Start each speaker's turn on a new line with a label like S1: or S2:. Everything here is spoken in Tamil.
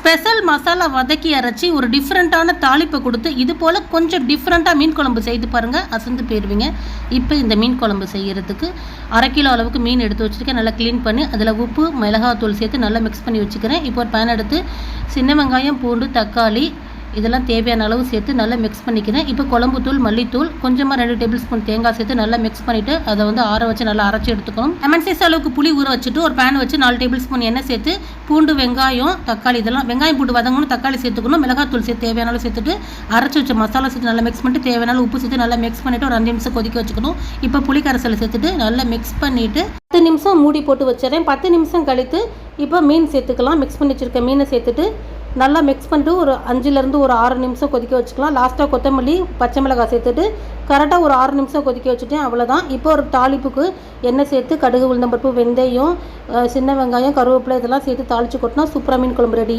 S1: ஸ்பெஷல் மசாலா வதக்கி அரைச்சி ஒரு டிஃப்ரெண்ட்டான தாளிப்பை கொடுத்து இது போல் கொஞ்சம் டிஃப்ரெண்ட்டாக மீன் குழம்பு செய்து பாருங்கள், அசந்து போயிடுவீங்க. இப்போ இந்த மீன் குழம்பு செய்கிறதுக்கு 1/2 கிலோ அளவுக்கு மீன் எடுத்து வச்சுருக்கேன். நல்லா க்ளீன் பண்ணி அதில் உப்பு மிளகாத்தூள் சேர்த்து நல்லா மிக்ஸ் பண்ணி வச்சுக்கிறேன். இப்போ ஒரு பேன் எடுத்து சின்ன வெங்காயம், பூண்டு, தக்காளி இதெல்லாம் தேவையான அளவு சேர்த்து நல்லா மிக்ஸ் பண்ணிக்கிறேன். இப்போ குழம்பு தூள், மல்லித்தூள், கொஞ்சமாக 2 டேபிள் ஸ்பூன் தேங்காய் சேர்த்து நல்லா மிக்ஸ் பண்ணிவிட்டு அதை வந்து ஆற வச்சு நல்லா அரைச்சி எடுத்துக்கணும். லெமன் சைஸ் அளவுக்கு புளி ஊற வச்சுட்டு ஒரு பேன் வச்சு 4 டேபிள் ஸ்பூன் எண்ணெய் சேர்த்து பூண்டு, வெங்காயம், தக்காளி இதெல்லாம் வெங்காயம் பூண்டு வதங்கணும், தக்காளி சேர்த்துக்கணும், மிளகாத்தூள் சேர்த்து தேவையான அளவு சேர்த்துட்டு அரைச்சி வச்ச மசாலா சேர்த்து நல்லா மிக்ஸ் பண்ணிட்டு தேவையான அளவு உப்பு சேர்த்து நல்லா மிக்ஸ் பண்ணிவிட்டு ஒரு 5 நிமிஷம் கொதிக்க வச்சுக்கணும். இப்போ புளி கரைசலை சேர்த்துட்டு நல்லா மிக்ஸ் பண்ணிவிட்டு 10 நிமிஷம் மூடி போட்டு வச்சிடறேன். 10 நிமிஷம் கழித்து இப்போ மீன் சேர்த்துக்கலாம். மிக்ஸ் பண்ணி வச்சுருக்க மீனை சேர்த்துட்டு நல்லா மிக்ஸ் பண்ணிட்டு ஒரு 5லேருந்து ஒரு 6 நிமிஷம் கொதிக்க வச்சுக்கலாம். லாஸ்ட்டாக கொத்தமல்லி, பச்சை மிளகாய் சேர்த்துட்டு கரெக்டாக ஒரு 6 நிமிஷம் கொதிக்க வச்சுட்டேன். அவ்வளோதான். இப்போ ஒரு தாளிப்புக்கு எண்ணெய் சேர்த்து கடுகு, உளுந்தம்பருப்பு, வெந்தயம், சின்ன வெங்காயம், கருவேப்பிலை இதெல்லாம் சேர்த்து தாளித்து கொட்டினா சூப்பராக மீன் குழம்பு ரெடி.